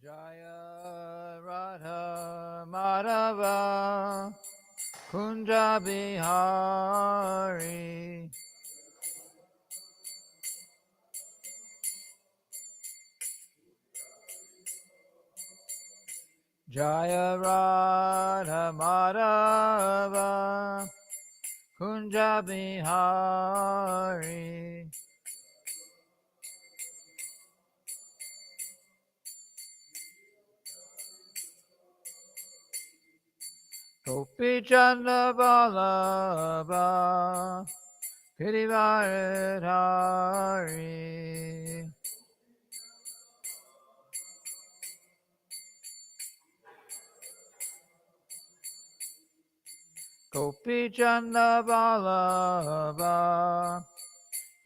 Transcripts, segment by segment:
Jaya Radha Madhava Kunja Bihari Jaya Radha Madhava Kunja Bihari Gopi Chandra Vallabha Girivaradhari Gopi Chandra Vallabha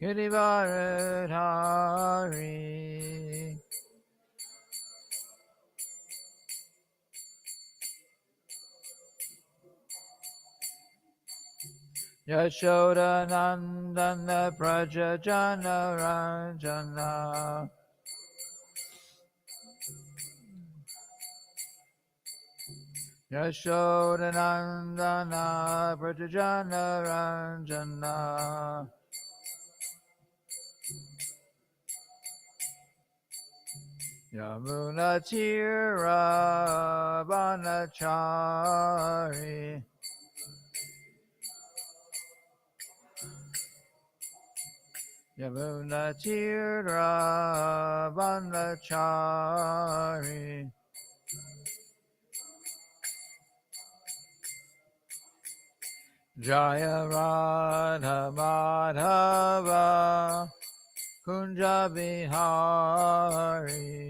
Girivaradhari Yashoda Nandana Praja Jana Ranjana Yashoda Nandana Praja Jana Ranjana Yamuna Tira Vanachari Yamuna Tira Vanachari Jaya Radha Madhava Kunja Bihari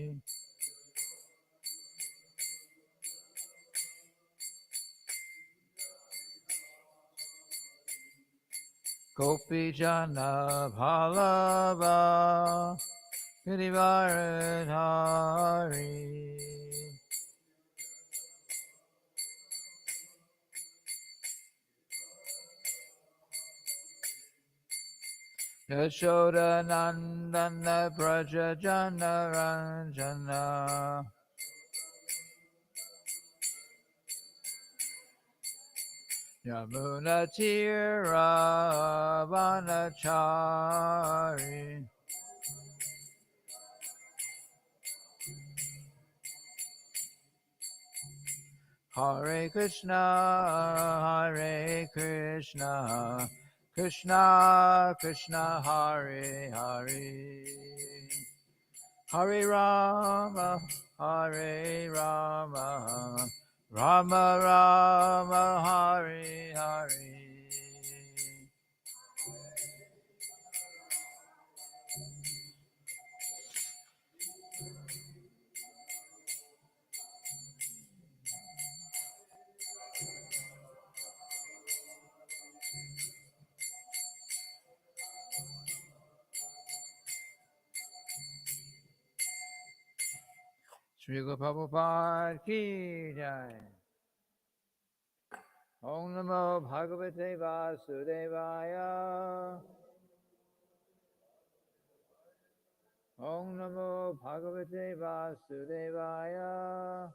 Gopi Jana Bhalava Girivaradhari Yashoda Nandana Braja Jana Ranjana Yamuna Tira Vanachari Hare Krishna Hare Krishna Krishna Krishna Hare Hare Hare Rama Hare Rama Rama Rama Hare Hare Sri Guru Prabhupada Ki Jai Om Namo Bhagavate Vasudevaya Om Namo Bhagavate Vasudevaya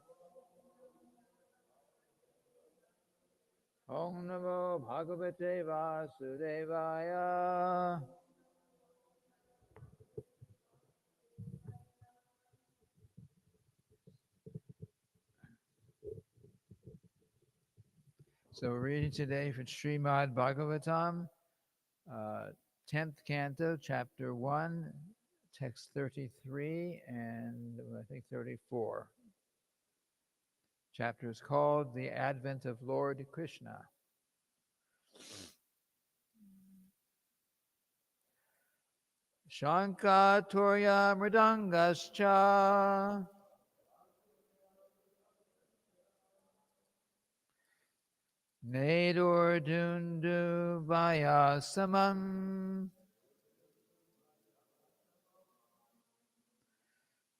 Om Namo Bhagavate Vasudevaya So we're reading today from Srimad-bhagavatam 10th Canto, Chapter 1, Text 33 and I think 34. Chapter is called The Advent of Lord Krishna. Shanka Torya Mridangascha Nadur Dundu Vayasamam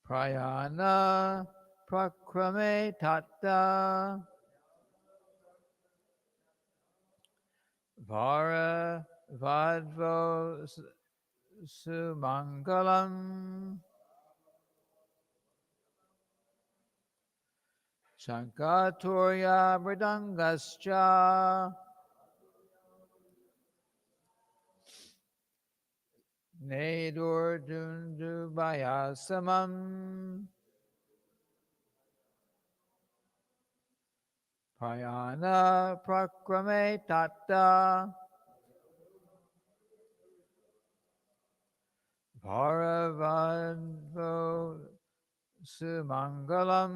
Prayana Prakrame Tatta Vara Vadvo Sumangalam Shankaturya Mridangascha Nedur Dundubayasamam Prayana Prakrame Tatta Bharavadvo Sumangalam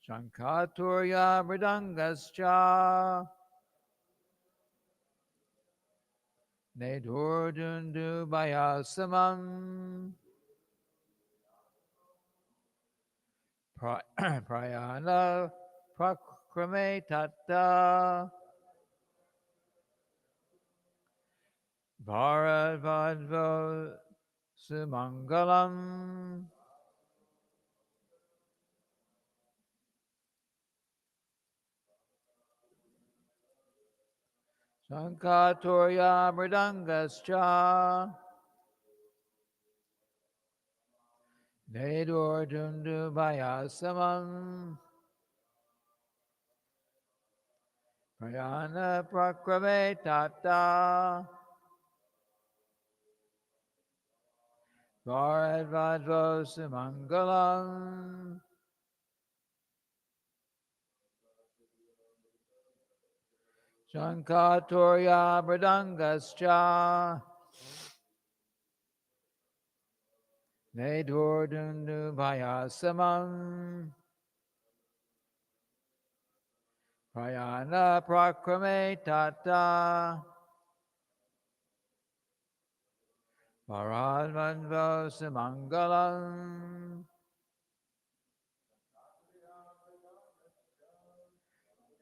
Shankaturya Mridangascha Nedur Dundubayasamam Prayana Prakrame Tatta Bharavadvo Sumangalam Shankaturya Mridangascha Nedur Dundubayasamam Prayana Prakrame Tatta Bharavadvo Sumangalam Shankaturya Mridangascha Nedur Dundubayasamam Prayana Prakrame Tatta Bharavadvo Sumangalam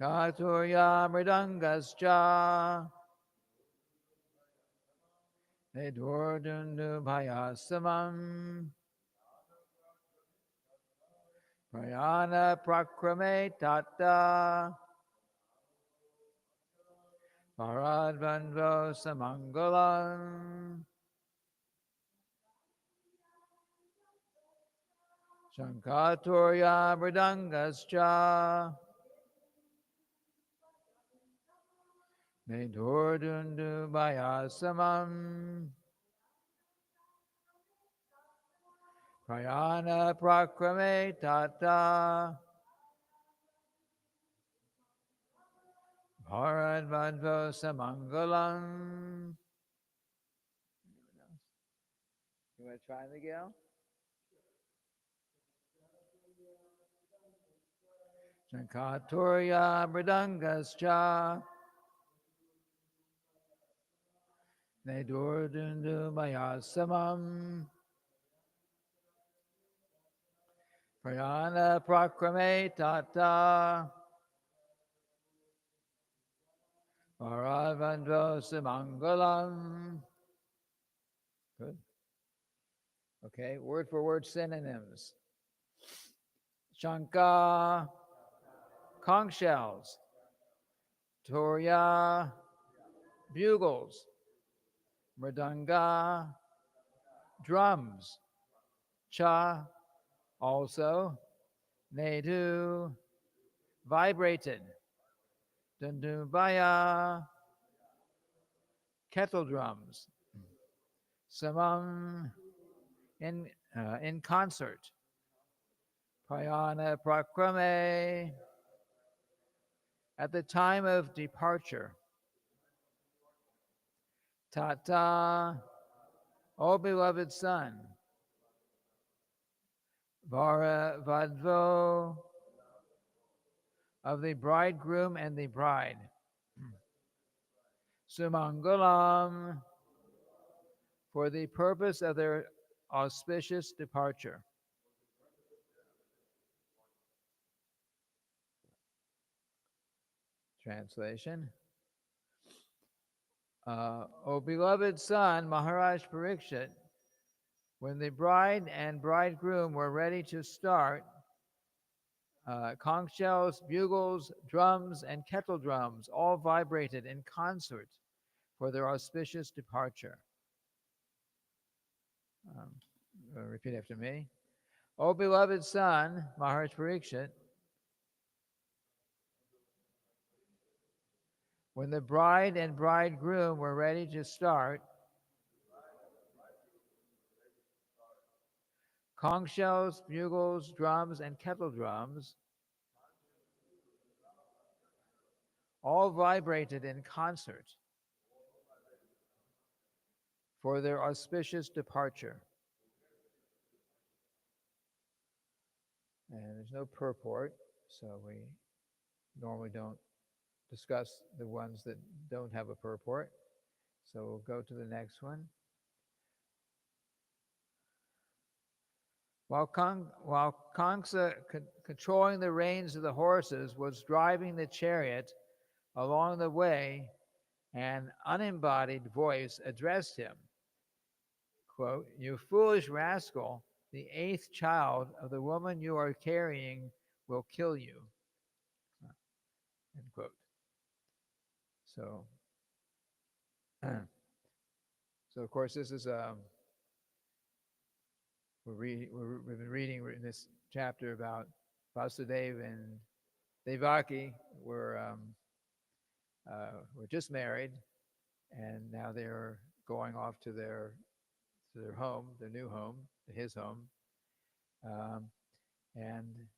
Katurya Mridangascha Nedur Dundubayasamam Prayana Prakrame Tatta Bharavadvo Sumangalam Shankaturya Mridangascha Nedur Dundubayasamam Prayana Prakrame Tatta Bharavadvo Sumangalam. You want to try, Miguel? Shankaturya Mridangascha Nedur Dundubayasamam Prayana Prakrame Tatta Bharavadvo Sumangalam. Good. Okay, word for word synonyms. Shanka, conch shells. Turya, bugles. Mridanga, drums. Cha, also. Nedu, vibrated. Dundubaya, kettle drums. Samam, in concert. Prayana Prakrame, at the time of departure. Tata, O beloved son. Varavadvo, of the bridegroom and the bride. Sumangalam, for the purpose of their auspicious departure. Translation. O beloved son, Maharaj Parikshit, when the bride and bridegroom were ready to start, conch shells, bugles, drums, and kettle drums all vibrated in concert for their auspicious departure. Repeat after me. O beloved son, Maharaj Parikshit, when the bride and bridegroom were ready to start, conch shells, bugles, drums, and kettle drums all vibrated in concert for their auspicious departure. And there's no purport, so we normally don't discuss the ones that don't have a purport. So we'll go to the next one. While Kangsa, controlling the reins of the horses, was driving the chariot along the way, an unembodied voice addressed him, quote, "You foolish rascal, the 8th child of the woman you are carrying will kill you," end quote. So, so of course, this is we've been reading in this chapter about Vasudeva and Devaki were just married, and now they're going off to their home, their new home, his home, and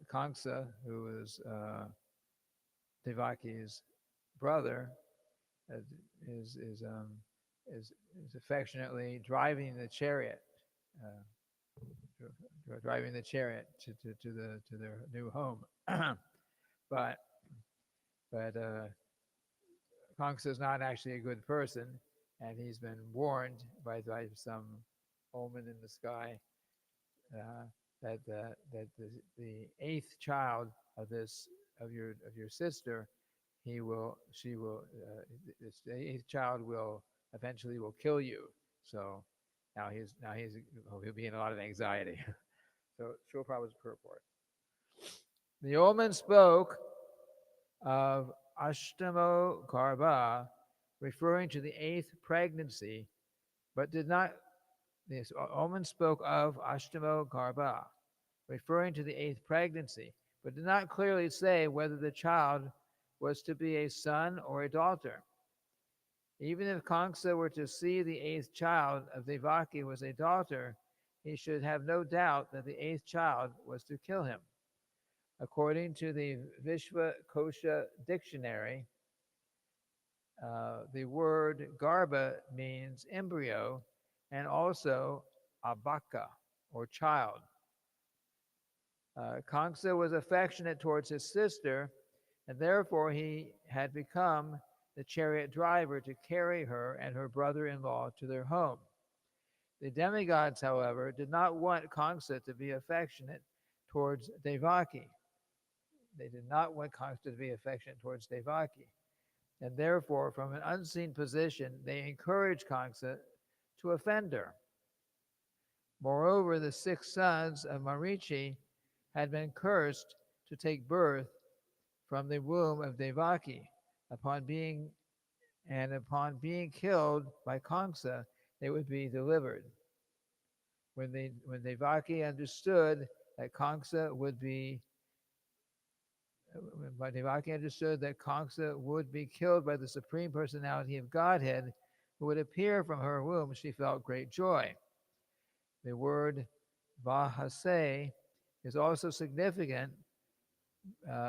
Kangsa, who is Devaki's brother, is affectionately driving the chariot, to their new home, but Kangsa is not actually a good person, and he's been warned by some omen in the sky that the 8th child of your sister, the 8th child will eventually kill you. So now he'll be in a lot of anxiety. So Srila Prabhupada's purport. The omen spoke of Ashtamo Garbha, referring to the 8th pregnancy, but did not. This omen spoke of Ashtamo Garbha, referring to the 8th pregnancy, but did not clearly say whether the child was to be a son or a daughter. Even if Kangsa were to see the 8th child of Devaki was a daughter, he should have no doubt that the 8th child was to kill him. According to the Vishwakosha dictionary, the word garbha means embryo and also abaka, or child. Kangsa was affectionate towards his sister, and therefore he had become the chariot driver to carry her and her brother-in-law to their home. The demigods, however, did not want Kangsa to be affectionate towards Devaki. They did not want Kangsa to be affectionate towards Devaki. And therefore, from an unseen position, they encouraged Kangsa to offend her. Moreover, the 6 sons of Marichi had been cursed to take birth from the womb of Devaki. Upon being killed by Kangsa, they would be delivered. When Devaki understood that Kangsa would be killed by the Supreme Personality of Godhead, who would appear from her womb, she felt great joy. The word Vahase is also significant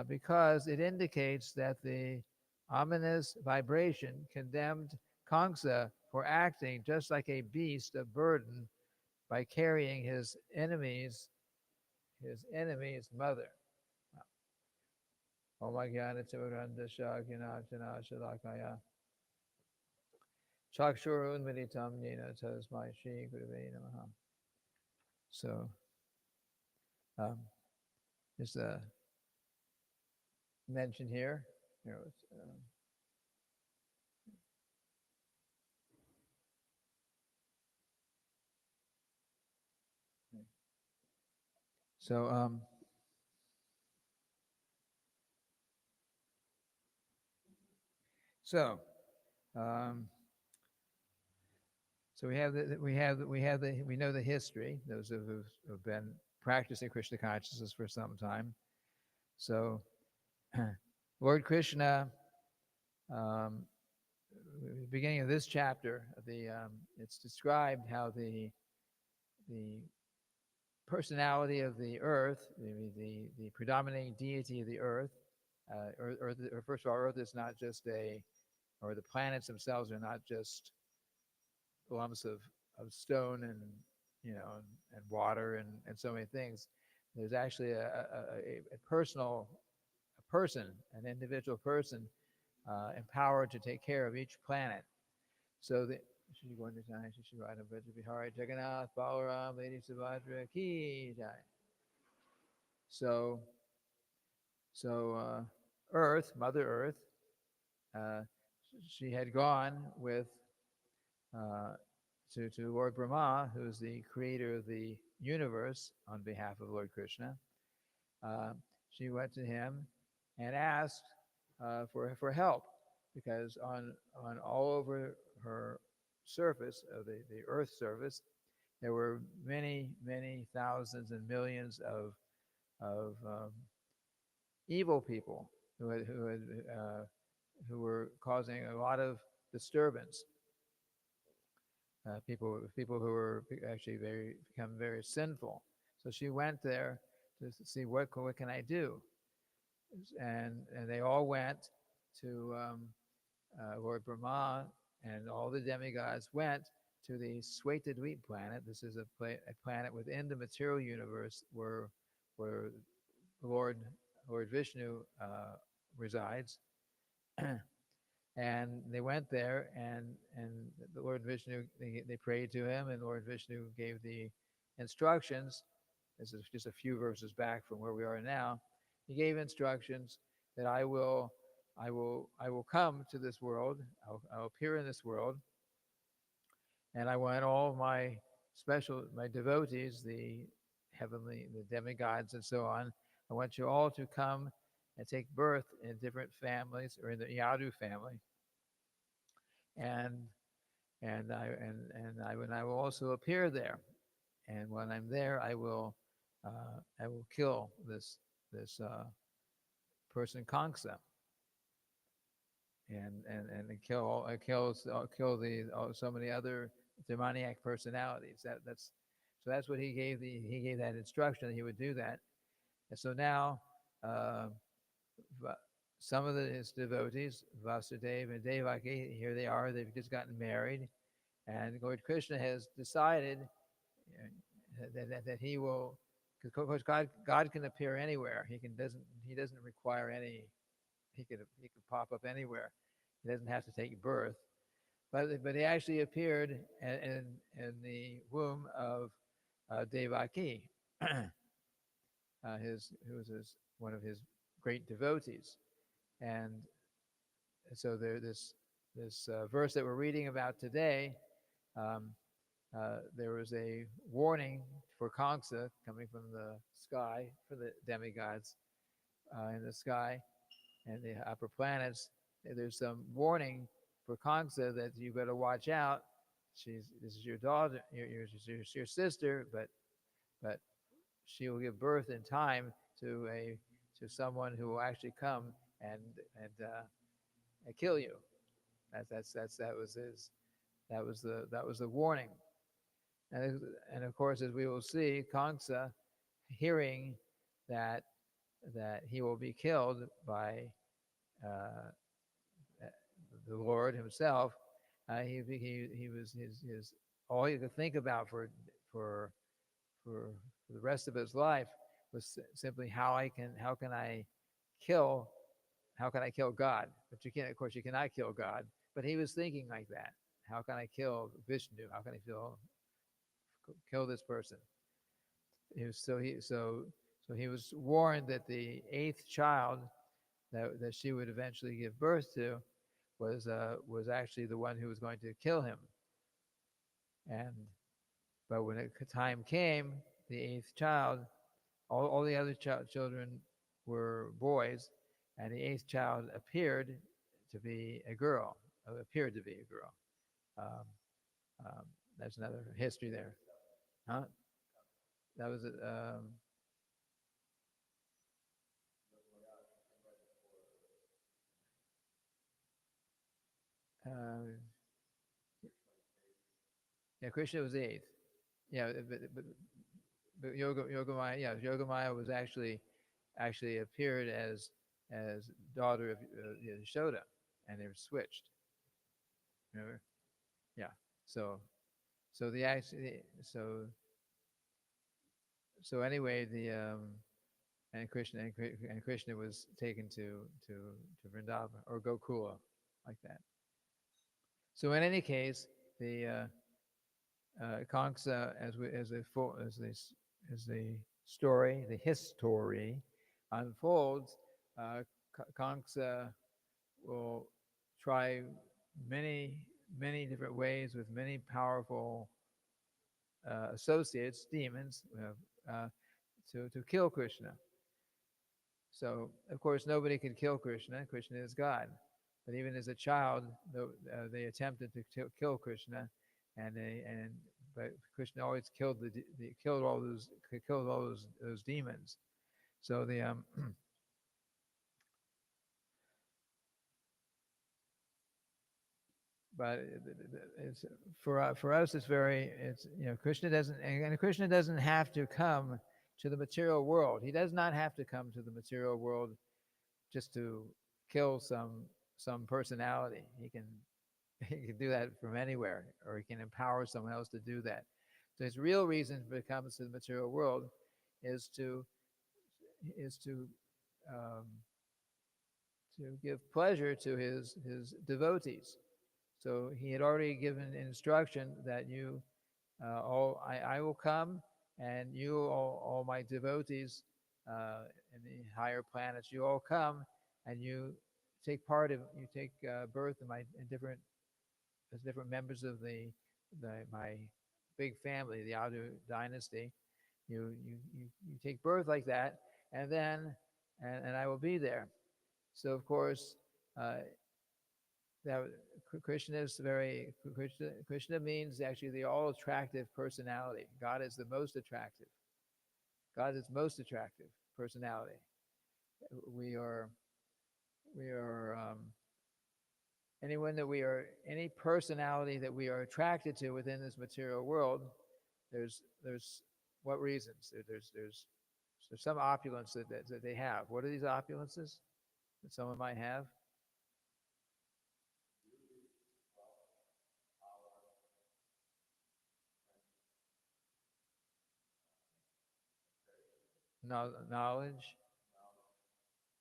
because it indicates that the ominous vibration condemned Kangsa for acting just like a beast of burden by carrying his enemy's mother. So just mention here. So So we know the history. Those who've been practicing Krishna consciousness for some time. So Lord Krishna, um, beginning of this chapter, it's described how the personality of the earth, the predominating deity of the earth, or first of all, earth is not just or the planets themselves are not just lumps of stone and and water and so many things. There's actually a person, an individual person, empowered to take care of each planet. So the Shri Gaura Shri Radha Braja Bihari Jagannath Balaram Lady Subhadra Ki Jai. So Earth, Mother Earth, uh, she had gone with uh, to Lord Brahma, who's the creator of the universe, on behalf of Lord Krishna. Uh, she went to him and asked for help, because on all over her surface of the Earth's surface, there were many thousands and millions of evil people who were causing a lot of disturbance. People who were actually become very sinful. So she went there to see what can I do, and they all went to Lord Brahma, and all the demigods went to the Svetadweep planet. This is a planet within the material universe where Lord Lord Vishnu resides. And they went there, and the Lord Vishnu, they prayed to him, and Lord Vishnu gave the instructions. This is just a few verses back from where we are now. He gave instructions that I will come to this world. I'll appear in this world, and I want all my devotees, the demigods, and so on. I want you all to come and take birth in different families, or in the Yadu family, and and I will also appear there. And when I'm there, I will kill this person Kangsa, and kill so many other demoniac personalities. That's what he gave that instruction that he would do that. And so now, uh, some of his devotees, Vasudeva and Devaki, here they are. They've just gotten married, and Lord Krishna has decided that he will, because of course God can appear anywhere. He doesn't require any. He could pop up anywhere. He doesn't have to take birth. But he actually appeared in the womb of Devaki, who was one of his great devotees. And so this verse that we're reading about today, um, there was a warning for Kamsa coming from the sky, for the demigods in the sky and the upper planets. There's some warning for Kamsa that you better watch out. This is your daughter, your sister, but she will give birth in time to someone who will actually come and kill you. That was the warning. And of course, as we will see, Kamsa, hearing that he will be killed by uh, the Lord Himself, he was his all he could think about for for the rest of his life was simply how can I kill God? But you can't, of course, you cannot kill God. But he was thinking like that. How can I kill Vishnu? How can I kill this person? He was, so he was warned that the eighth child that she would eventually give birth to was actually the one who was going to kill him. And but when time came, the eighth child, all the other children were boys, and the eighth child appeared to be a girl. Um, um, That's another history there. Huh? That was uh, yeah, Krishna was the eighth. Yeah, but Yogamaya, yeah, Yogamaya was actually appeared as daughter of Yashoda, and they were switched. Remember? Yeah. So so the actually so anyway and Krishna was taken to Vrindavan or Gokula, like that. So in any case, the Kamsa, as the story, the history unfolds, uh, Kamsa will try many many different ways with many powerful associates, demons, to kill Krishna. So, of course, nobody can kill Krishna. Krishna is God. But even as a child, they attempted to kill Krishna, and but Krishna always killed all those demons. So the but it's for us it's very it's Krishna doesn't have to come to the material world. He does not have to come to the material world just to kill some personality. He can do that from anywhere, or he can empower someone else to do that. So his real reason for coming to the material world is um, to give pleasure to his devotees. So he had already given instruction that I will come, and you, all my devotees in the higher planets, you all come, and you take birth in different as different members of my big family, the Adu dynasty. You take birth like that, and then and I will be there. So of course, uh, that Krishna is very Krishna means actually the all attractive personality. God is the most attractive. God is most attractive personality. We are we are anyone that we are any personality that we are attracted to within this material world. There's what reasons? There's some opulence that they have. What are these opulences that someone might have? Knowledge,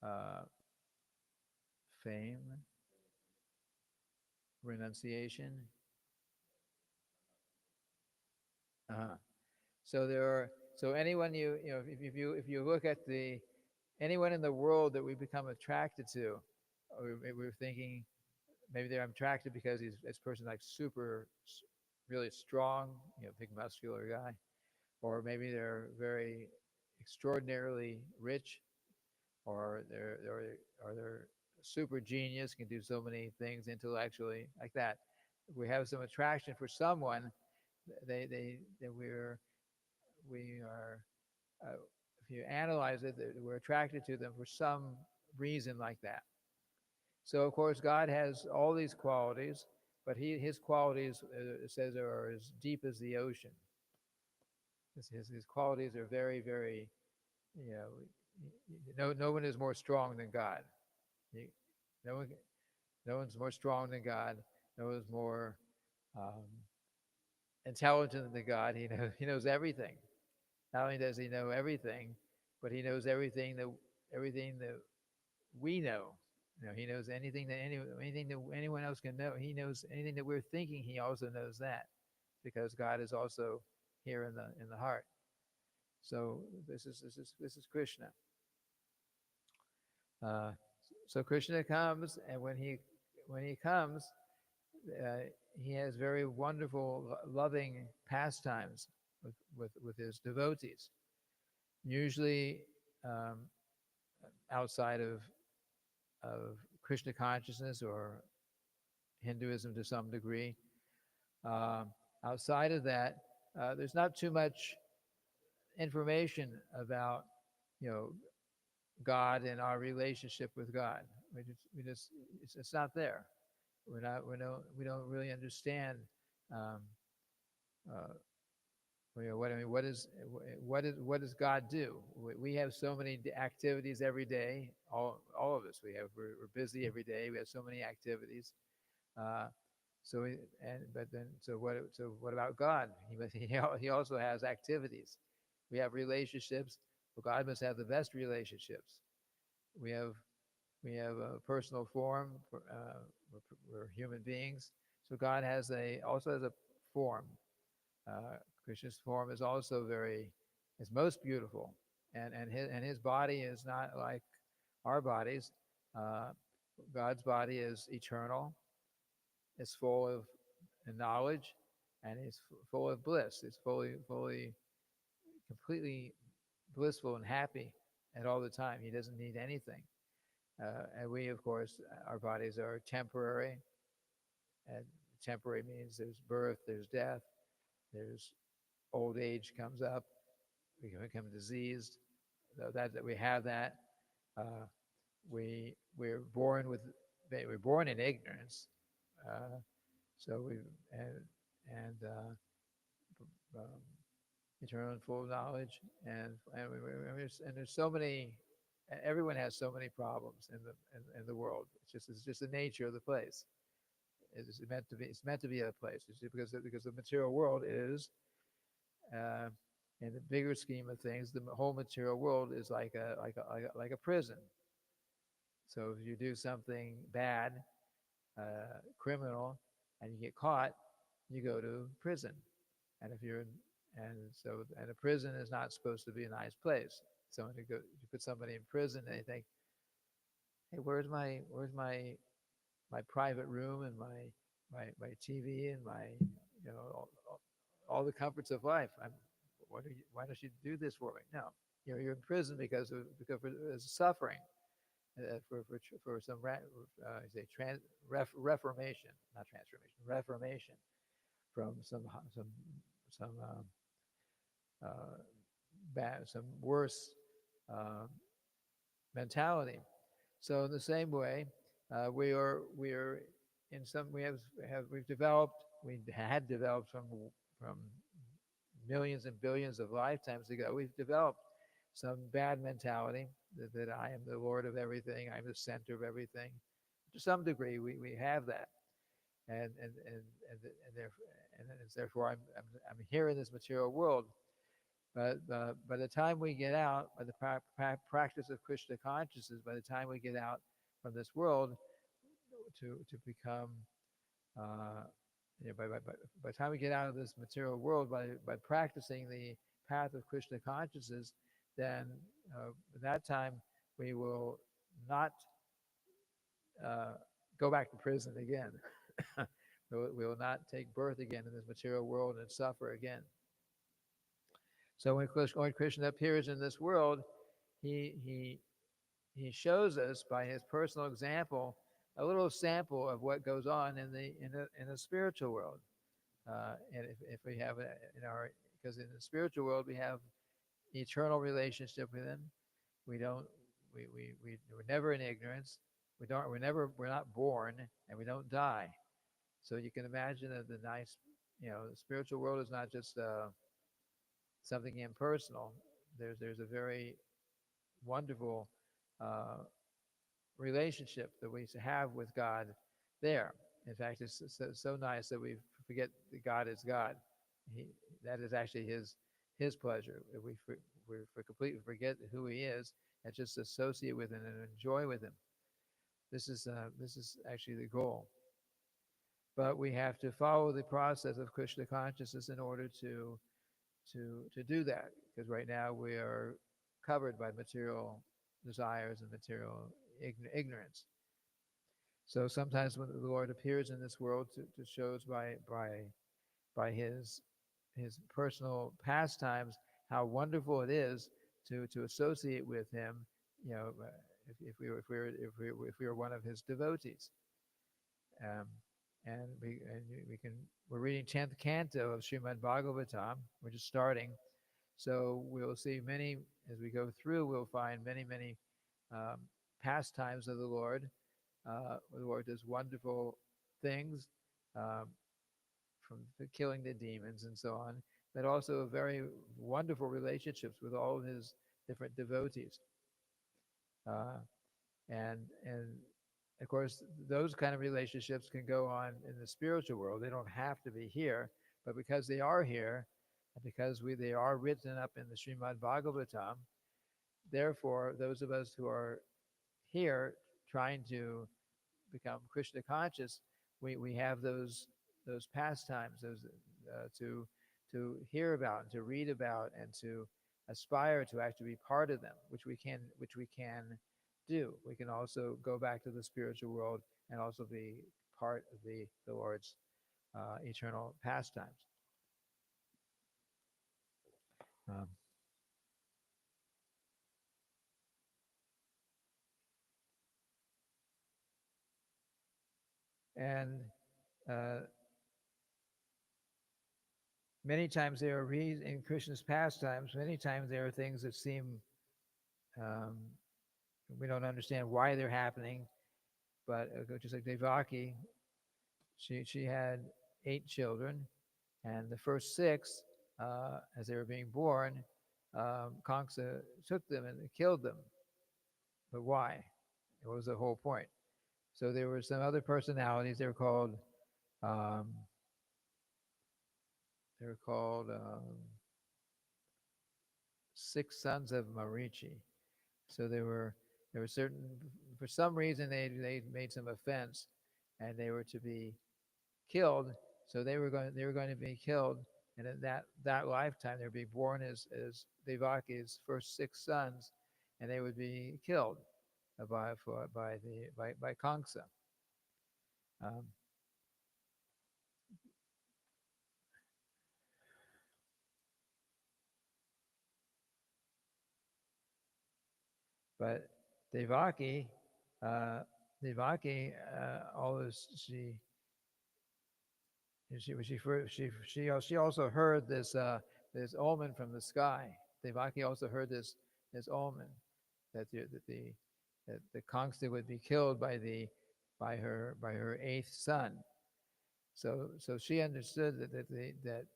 uh, fame, renunciation. Uh-huh. So there are so anyone if you look at the anyone in the world that we become attracted to, or we're thinking maybe they're attracted because he's this person like super really strong, big muscular guy, or maybe they're very extraordinarily rich, or they're super genius, can do so many things intellectually like that. If we have some attraction for someone, they we are uh, if you analyze it, we're attracted to them for some reason like that. So of course, God has all these qualities, but his qualities, it says, are as deep as the ocean. His qualities are very, very, you know, no one is more strong than God. He, no one, no one's more strong than God. No one's more um, intelligent than God. He knows everything. Not only does he know everything, but he knows everything that we know. He knows anything that anyone else can know. He knows anything that we're thinking. He also knows that, because God is also here in the heart. So this is Krishna. Uh, so Krishna comes, and when he comes, uh, he has very wonderful, loving pastimes with his devotees. Usually, um, outside of Krishna consciousness or Hinduism to some degree. Uh, Outside of that, there's not too much information about, you know, God and our relationship with God. It's not there. We don't really understand. Um, uh, what does God do? We have so many activities every day. All of us. We're busy every day. We have so many activities. Uh, so we, and but then so what about God? He also has activities. We have relationships. Well, God must have the best relationships. We have we have a personal form. We're human beings. So God also has a form. Krishna's form is also is most beautiful, and his body is not like our bodies. Uh, God's body is eternal. It's full of knowledge, and it's full of bliss. It's completely blissful and happy at all the time. He doesn't need anything. And we, of course, our bodies are temporary, and temporary means there's birth, there's death, there's old age comes up, we can become diseased. So that we have that. Uh, we're born in ignorance. Uh, so we and um, eternal and full of knowledge, and there's so many. Everyone has so many problems in the world. It's just the nature of the place. It's meant to be a place. It's just because the material world is, uh, in the bigger scheme of things, the whole material world is like a prison. So if you do something bad, criminal, and you get caught, you go to prison. And if you're and a prison is not supposed to be a nice place. So when you put somebody in prison, and they think, hey, where's my private room and my TV and my all the comforts of life. Why don't you do this for me? No, you're in prison because there's suffering, for some say reformation, not transformation, reformation from some some worse uh, mentality. So in the same way, we are in some we've developed we had developed from millions and billions of lifetimes ago. We've developed some bad mentality that I am the Lord of everything. I'm the center of everything. To some degree, we have that, and it's therefore I'm here in this material world. But by the time we get out, by the practice of Krishna consciousness, by the time we get out from this world to become, uh, by the time we get out of this material world, by practicing the path of Krishna consciousness, then at that time we will not go back to prison again. We will not take birth again in this material world and suffer again. So when Krishna appears in this world, he shows us by his personal example a little sample of what goes on in the spiritual world. And if we have because in the spiritual world we have eternal relationship with him. We don't we're never in ignorance. We're not born, and we don't die. So you can imagine that the spiritual world is not just something impersonal. There's a very wonderful uh, relationship that we have with God there. In fact, it's so nice that we forget that God is God. He, that is actually His pleasure. We completely forget who He is and just associate with Him and enjoy with Him. This is actually the goal. But we have to follow the process of Krishna consciousness in order to do that, because right now we are covered by material desires and material ignorance. So sometimes when the Lord appears in this world to show us by his personal pastimes how wonderful it is to associate with him, if we were one of his devotees. Um, and we're reading 10th canto of Srimad-bhagavatam. We're just starting, so we'll see many as we go through. We'll find many um, pastimes of the Lord. The Lord does wonderful things, um, from killing the demons and so on, but also very wonderful relationships with all of his different devotees. Uh, and of course, those kind of relationships can go on in the spiritual world. They don't have to be here, but because they are here, and because they are written up in the Srimad Bhagavatam, therefore, those of us who are here trying to become Krishna conscious, we have those pastimes, those to hear about and to read about and to aspire to actually be part of them, which we can do. We can also go back to the spiritual world and also be part of the Lord's eternal pastimes. Um, and uh, many times there are in Krishna's pastimes. Many times there are things that seem um, we don't understand why they're happening, but just like Devaki, she had 8 children, and the first 6, as they were being born, Kamsa took them and killed them. But why? What was the whole point? So there were some other personalities. Um, they were called 6 sons of Marichi. So there were certain, for some reason they made some offense, and they were to be killed. So they were going to be killed, and in that lifetime they would be born as Devaki's first 6 sons, and they would be killed by Kamsa. Um, but Devaki, uh, always she also heard this omen from the sky. Devaki also heard this omen that the Kangsta would be killed by her 8th son. So she understood that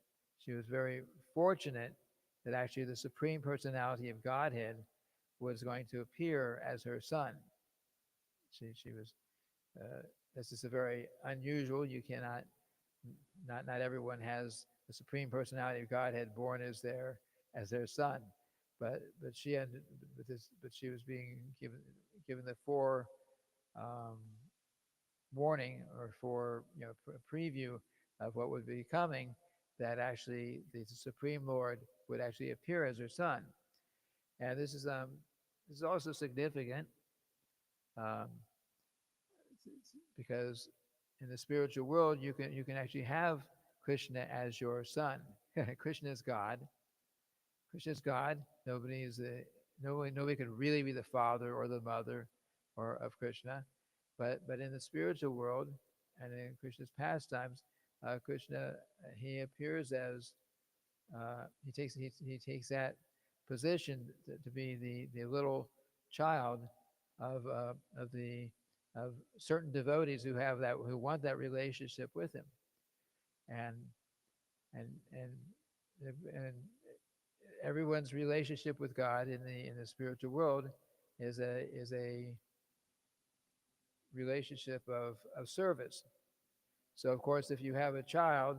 she was very fortunate that actually the Supreme Personality of Godhead was going to appear as her son. She was. Uh, this is a very unusual. You cannot. Not everyone has the Supreme Personality of Godhead born as their son, but she had but she was being given the fore um, warning, or for a preview of what would be coming, that actually the Supreme Lord would actually appear as her son. And this is also significant, um, because in the spiritual world you can actually have Krishna as your son. Krishna is God. Krishna is God. Nobody can really be the father or the mother or of Krishna, but in the spiritual world and in Krishna's pastimes, Krishna, he appears as he takes that position to be the little child of certain devotees who want that relationship with him, and and and and everyone's relationship with God in the spiritual world is a relationship of service. So of course, if you have a child,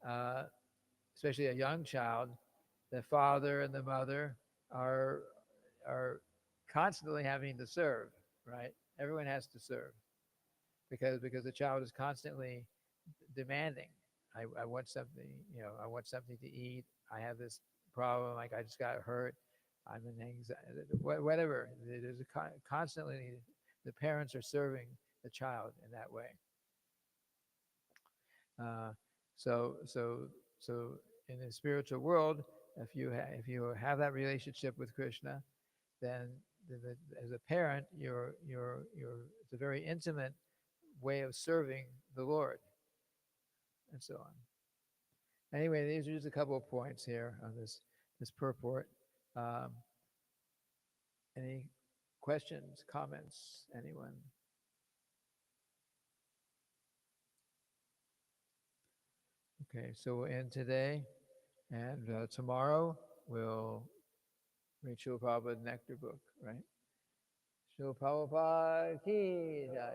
uh, especially a young child, the father and the mother are are constantly having to serve, right? Everyone has to serve because the child is constantly demanding. I want something, I want something to eat. I have this problem, like I just got hurt. I'm in anxiety, whatever. There's constantly the parents are serving the child in that way. Uh, so in the spiritual world, if you have that relationship with Krishna, then as a parent, it's a very intimate way of serving the Lord, and so on. Anyway, these are just a couple of points here on this purport. Um, any questions, comments, anyone? Okay, so we'll end today, and tomorrow we'll read Srila Prabhupada's Nectar book, right? Srila Prabhupada ki jai.